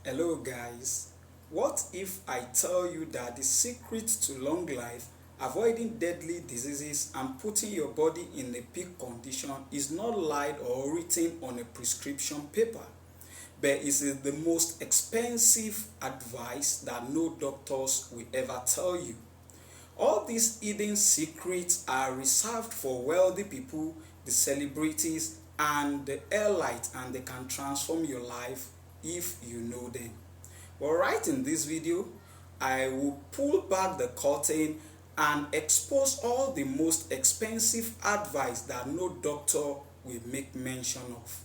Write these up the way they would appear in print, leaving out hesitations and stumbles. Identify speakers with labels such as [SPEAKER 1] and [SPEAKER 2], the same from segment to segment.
[SPEAKER 1] Hello guys, what if I tell you that the secret to long life, avoiding deadly diseases and putting your body in a peak condition is not lied or written on a prescription paper, but is the most expensive advice that no doctors will ever tell you. All these hidden secrets are reserved for wealthy people, the celebrities, and the elite, and they can transform your life if you know them. But right in this video, I will pull back the curtain and expose all the most expensive advice that no doctor will make mention of.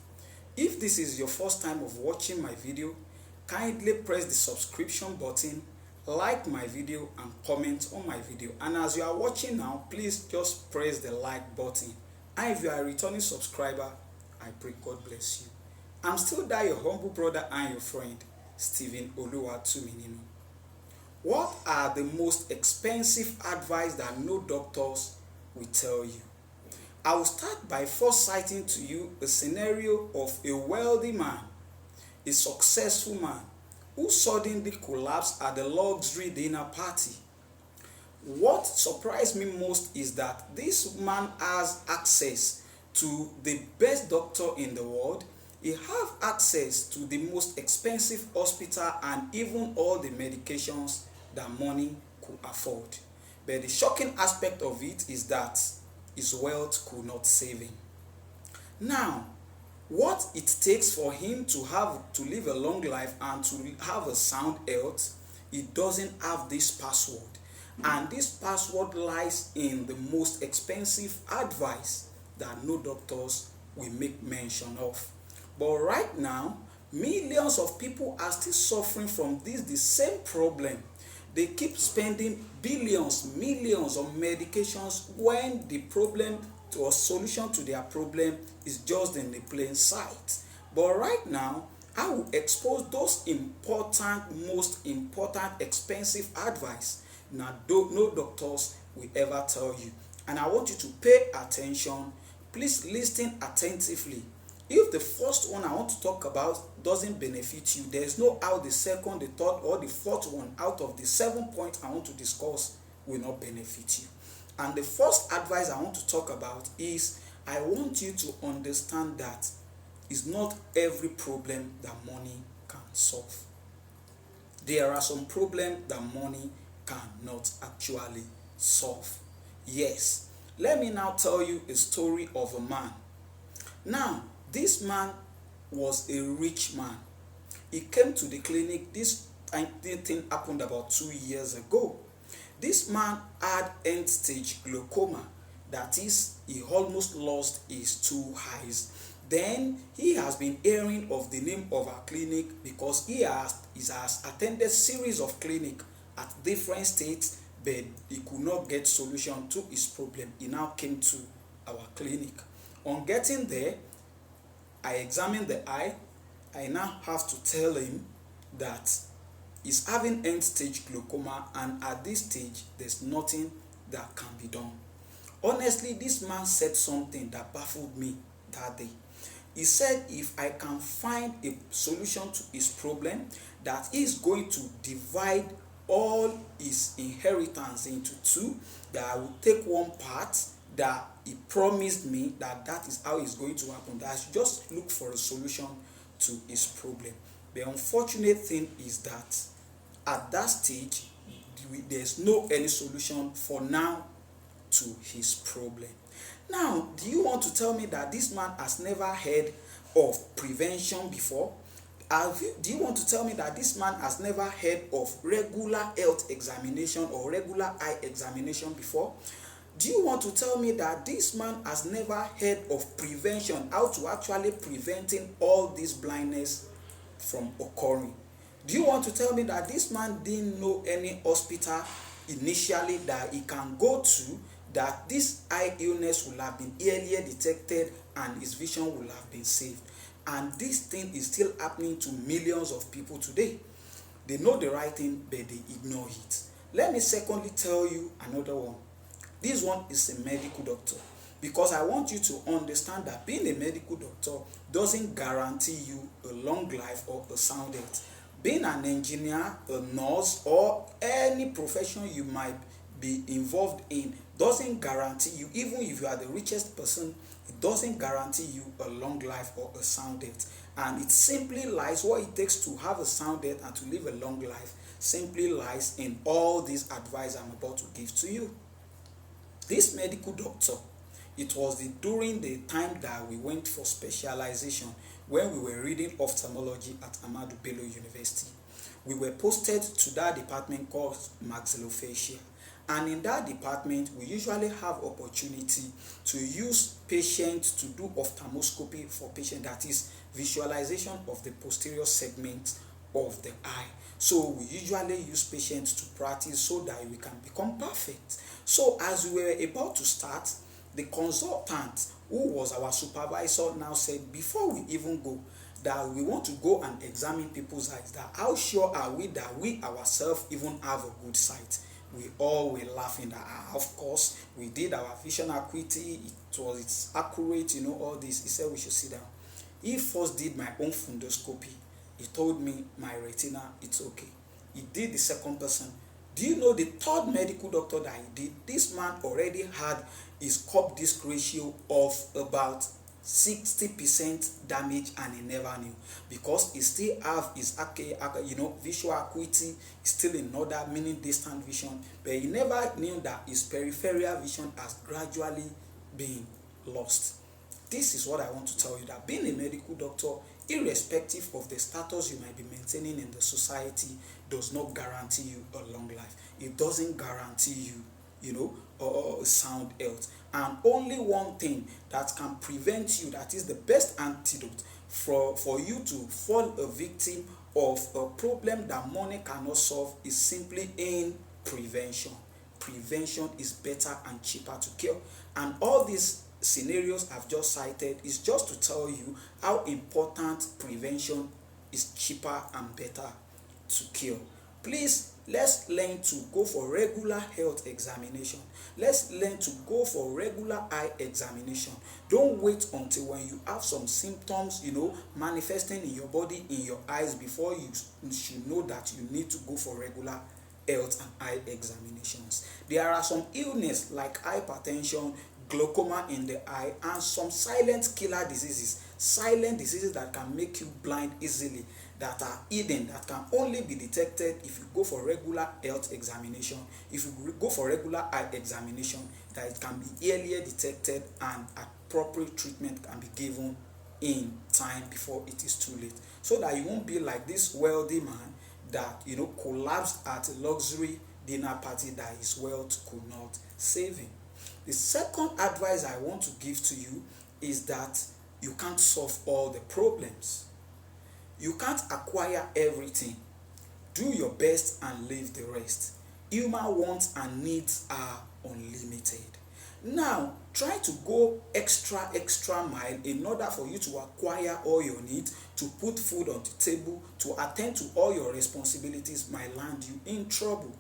[SPEAKER 1] If this is your first time of watching my video, kindly press the subscription button, like my video and comment on my video. And as you are watching now, please just press the like button. And if you are a returning subscriber, I pray God bless you. I'm still that your humble brother and your friend, Stephen Oluwatumininu. What are the most expensive advice that no doctors will tell you? I will start by first citing to you a scenario of a wealthy man, a successful man, who suddenly collapsed at the luxury dinner party. What surprised me most is that this man has access to the best doctor in the world. He have access to the most expensive hospital and even all the medications that money could afford. But the shocking aspect of it is that his wealth could not save him. Now, what it takes for him to live a long life and to have a sound health, he doesn't have this password. And this password lies in the most expensive advice that no doctors will make mention of. But right now, millions of people are still suffering from the same problem. They keep spending billions, millions on medications when the problem or solution to their problem is just in the plain sight. But right now, I will expose those most important, expensive advice now no doctors will ever tell you. And I want you to pay attention. Please listen attentively. If the first one I want to talk about doesn't benefit you, there's no how the second, the third, or the fourth one out of the 7 points I want to discuss will not benefit you. And the first advice I want to talk about is I want you to understand that it's not every problem that money can solve. There are some problems that money cannot actually solve. Yes, let me now tell you a story of a man. Now, this man was a rich man. He came to the clinic. This thing happened about 2 years ago. This man had end-stage glaucoma. That is, he almost lost his two eyes. Then he has been hearing of the name of our clinic because he has attended series of clinic at different states, but he could not get solution to his problem. He now came to our clinic. On getting there, I examined the eye. I now have to tell him that he's having end-stage glaucoma, and at this stage, there's nothing that can be done. Honestly, this man said something that baffled me that day. He said if I can find a solution to his problem, that he's going to divide all his inheritance into two, that I will take one part, that he promised me that is how it's going to happen, that I should just look for a solution to his problem. The unfortunate thing is that at that stage, there's no any solution for now to his problem. Now, do you want to tell me that this man has never heard of prevention before? Do you want to tell me that this man has never heard of regular health examination or regular eye examination before? Do you want to tell me that this man has never heard of prevention, how to actually preventing all this blindness from occurring? Do you want to tell me that this man didn't know any hospital initially that he can go to, that this eye illness will have been earlier detected and his vision will have been saved? And this thing is still happening to millions of people today. They know the right thing, but they ignore it. Let me secondly tell you another one. This one is a medical doctor, because I want you to understand that being a medical doctor doesn't guarantee you a long life or a sound health. Being an engineer, a nurse, or any profession you might be involved in doesn't guarantee you, even if you are the richest person, it doesn't guarantee you a long life or a sound health. And it simply lies, what it takes to have a sound health and to live a long life simply lies in all these advice I'm about to give to you. This medical doctor, it was during the time that we went for specialization, when we were reading ophthalmology at Ahmadu Bello University. We were posted to that department called maxillofacial, and in that department we usually have opportunity to use patients to do ophthalmoscopy for patients, that is visualization of the posterior segment of the eye. So we usually use patients to practice so that we can become perfect. So as we were about to start, the consultant who was our supervisor now said, before we even go, that we want to go and examine people's eyes, that how sure are we that we ourselves even have a good sight. We all were laughing that of course we did our vision acuity, it's accurate, all this. He said we should sit down. He first did my own fundoscopy. He told me my retina, it's okay. He did the second person. Do you know the third medical doctor that he did? This man already had his cup disc ratio of about 60% damage, and he never knew, because he still have his visual acuity is still in order, meaning distant vision, but he never knew that his peripheral vision has gradually been lost. This is what I want to tell you, that being a medical doctor, irrespective of the status you might be maintaining in the society, does not guarantee you a long life. It doesn't guarantee you, sound health. And only one thing that can prevent you, that is the best antidote for you to fall a victim of a problem that money cannot solve, is simply in prevention. Prevention is better and cheaper to cure. And all these scenarios I've just cited is just to tell you how important prevention is, cheaper and better to cure. Please, let's learn to go for regular health examination. Let's learn to go for regular eye examination. Don't wait until when you have some symptoms, manifesting in your body, in your eyes, before you should know that you need to go for regular health and eye examinations. There are some illnesses like hypertension, glaucoma in the eye, and some silent killer diseases, that can make you blind easily, that are hidden, that can only be detected if you go for regular health examination. If you go for regular eye examination, that it can be earlier detected and appropriate treatment can be given in time before it is too late, so that you won't be like this wealthy man that collapsed at a luxury dinner party that his wealth could not save him. The second advice I want to give to you is that you can't solve all the problems. You can't acquire everything. Do your best and leave the rest. Human wants and needs are unlimited. Now, try to go extra mile in order for you to acquire all your needs, to put food on the table, to attend to all your responsibilities might land you in trouble.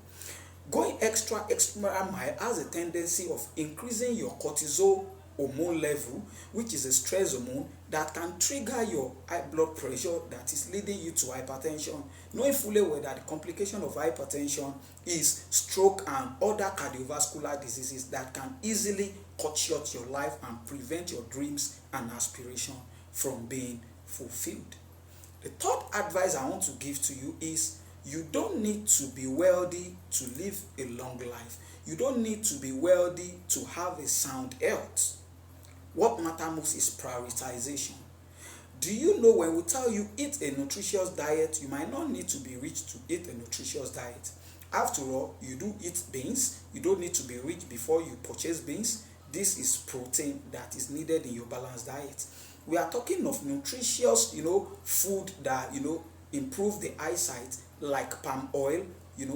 [SPEAKER 1] Going extra mile has a tendency of increasing your cortisol hormone level, which is a stress hormone that can trigger your high blood pressure, that is leading you to hypertension, knowing fully well that the complication of hypertension is stroke and other cardiovascular diseases that can easily cut short your life and prevent your dreams and aspiration from being fulfilled. The third advice I want to give to you is, you don't need to be wealthy to live a long life. You don't need to be wealthy to have a sound health. What matters most is prioritization. Do you know, when we tell you eat a nutritious diet, you might not need to be rich to eat a nutritious diet. After all, you do eat beans. You don't need to be rich before you purchase beans. This is protein that is needed in your balanced diet. We are talking of nutritious, food that, improve the eyesight, like palm oil,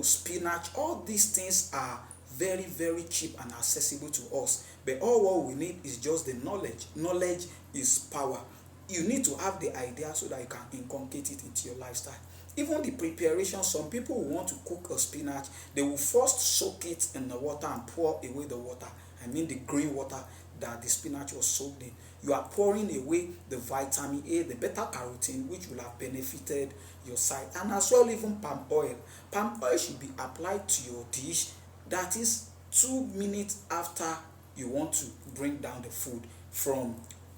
[SPEAKER 1] spinach. All these things are very, very cheap and accessible to us. But all what we need is just the knowledge. Knowledge is power. You need to have the idea so that you can inculcate it into your lifestyle. Even the preparation, some people who want to cook a spinach, they will first soak it in the water and pour away the water. I mean the green water. that the spinach was soaked in. You are pouring away the vitamin A, the beta carotene, which will have benefited your sight. And as well, even palm oil. Palm oil should be applied to your dish, that is 2 minutes after you want to bring down the food from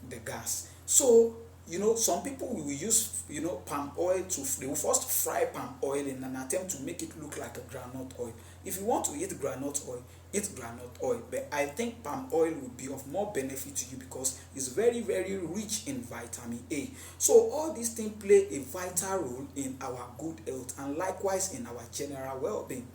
[SPEAKER 1] the gas. So some people will use palm oil they will first fry palm oil in an attempt to make it look like a groundnut oil. If you want to eat groundnut oil, eat groundnut oil, but I think palm oil will be of more benefit to you because it's very, very rich in vitamin A. So all these things play a vital role in our good health and likewise in our general well-being.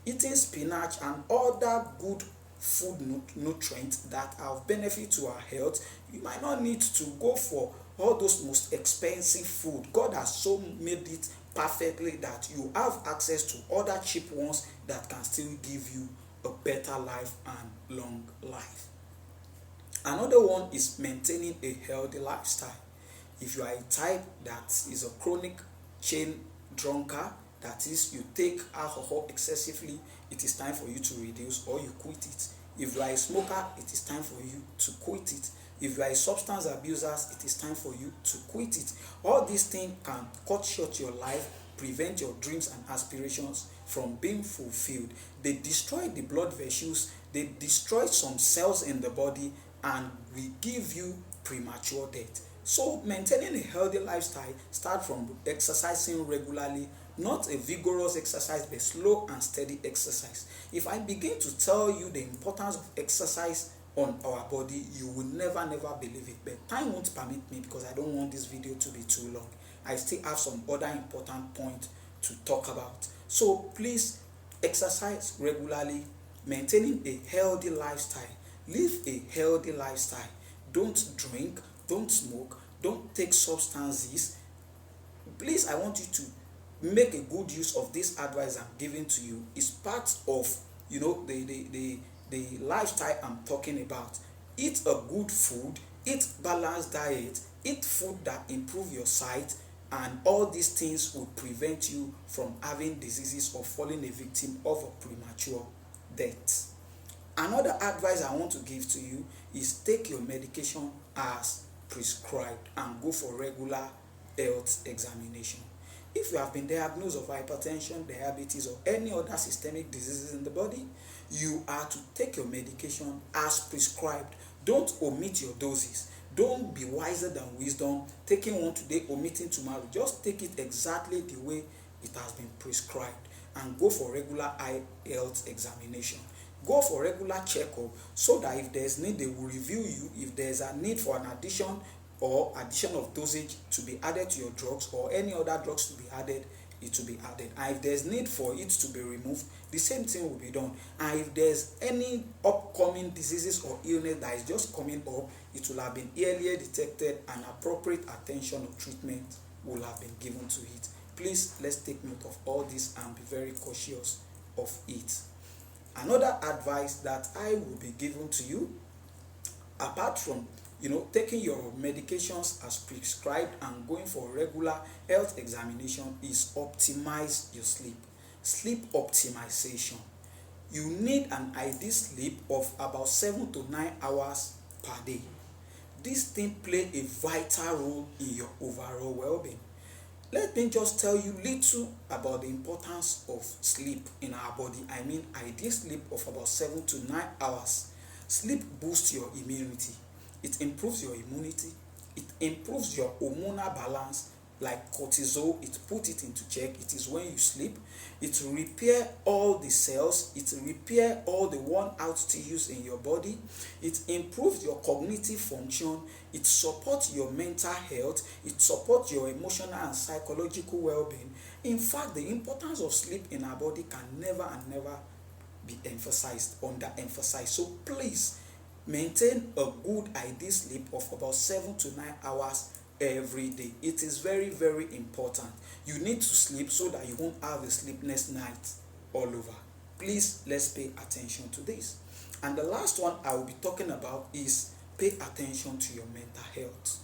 [SPEAKER 1] Eating spinach and other good food nutrients that have benefit to our health, you might not need to go for all those most expensive food. God has so made it perfectly that you have access to other cheap ones that can still give you a better life and long life. Another one is maintaining a healthy lifestyle. If you are a type that is a chronic chain drunkard, that is, you take alcohol excessively, it is time for you to reduce or you quit it. If you are a smoker, it is time for you to quit it. If you are a substance abuser, it is time for you to quit it. All these things can cut short your life, prevent your dreams and aspirations from being fulfilled. They destroy the blood vessels, they destroy some cells in the body, and will give you premature death. So maintaining a healthy lifestyle starts from exercising regularly, not a vigorous exercise, but slow and steady exercise. If I begin to tell you the importance of exercise on our body, you will never believe it, but time won't permit me because I don't want this video to be too long. I still have some other important points to talk about. So please exercise regularly, maintaining a healthy lifestyle. Live a healthy lifestyle. Don't drink, don't smoke, don't take substances. Please, I want you to make a good use of this advice I'm giving to you. It's part of the lifestyle I'm talking about. Eat a good food, eat balanced diet, eat food that improve your sight, and all these things will prevent you from having diseases or falling a victim of a premature death. Another advice I want to give to you is take your medication as prescribed and go for regular health examination. If you have been diagnosed of hypertension, diabetes, or any other systemic diseases in the body, you are to take your medication as prescribed. Don't omit your doses. Don't be wiser than wisdom, taking one today, omitting tomorrow. Just take it exactly the way it has been prescribed and go for regular eye health examination. Go for regular checkup so that if there's need, they will review you. If there's a need for an addition of dosage to be added to your drugs or any other drugs to be added, it will be added. And if there's need for it to be removed, the same thing will be done. And if there's any upcoming diseases or illness that is just coming up, it will have been earlier detected and appropriate attention or treatment will have been given to it. Please, let's take note of all this and be very cautious of it. Another advice that I will be giving to you, apart from taking your medications as prescribed and going for regular health examination, is optimize your sleep. Sleep optimization. You need an ideal sleep of about 7 to 9 hours per day. This thing play a vital role in your overall well-being. Let me just tell you little about the importance of sleep in our body. I mean, ideal sleep of about 7 to 9 hours. Sleep boosts your immunity. It improves your immunity. It improves your hormonal balance, like cortisol. It puts it into check. It is when you sleep. It repair all the cells. It repair all the worn out tissues in your body. It improves your cognitive function. It supports your mental health. It supports your emotional and psychological well-being. In fact, the importance of sleep in our body can never be underemphasized. So please, maintain a good ideal sleep of about 7 to 9 hours every day. It is very, very important. You need to sleep so that you won't have a sleepless night all over. Please, let's pay attention to this. And the last one I will be talking about is pay attention to your mental health.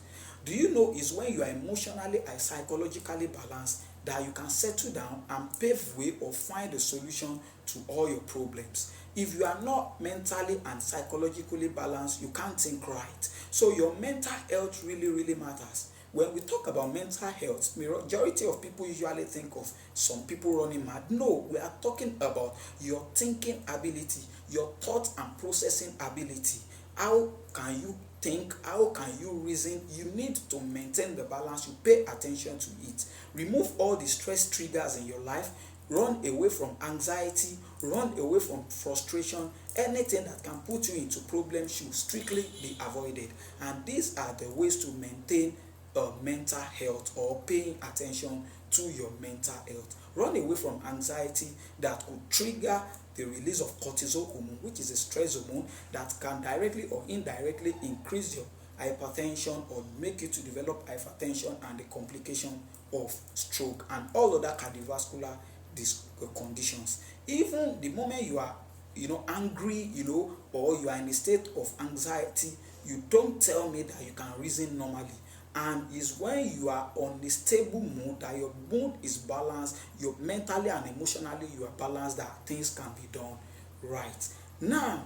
[SPEAKER 1] Do you know is when you are emotionally and psychologically balanced that you can settle down and pave way or find a solution to all your problems. If you are not mentally and psychologically balanced, you can't think right. So your mental health really, really matters. When we talk about mental health, majority of people usually think of some people running mad. No, we are talking about your thinking ability, your thought and processing ability. How can you think? How can you reason? You need to maintain the balance. You pay attention to it. Remove all the stress triggers in your life. Run away from anxiety, run away from frustration. Anything that can put you into problems should strictly be avoided. And these are the ways to maintain mental health, or paying attention to your mental health. Run away from anxiety that could trigger the release of cortisol hormone, which is a stress hormone that can directly or indirectly increase your hypertension or make you to develop hypertension and the complication of stroke and all other cardiovascular conditions. Even the moment you are angry, or you are in a state of anxiety, you don't tell me that you can reason normally. And is when you are on a stable mood, that your mood is balanced, you mentally and emotionally you are balanced, that things can be done right. Now,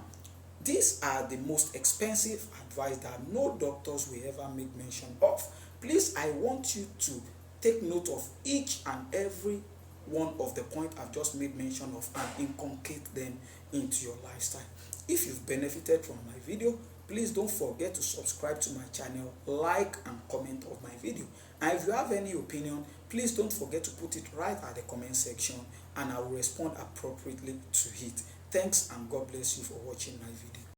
[SPEAKER 1] these are the most expensive advice that no doctors will ever make mention of. Please, I want you to take note of each and every one of the points I've just made mention of and inculcate them into your lifestyle. If you've benefited from my video, please don't forget to subscribe to my channel, like and comment on my video. And if you have any opinion, please don't forget to put it right at the comment section and I will respond appropriately to it. Thanks and God bless you for watching my video.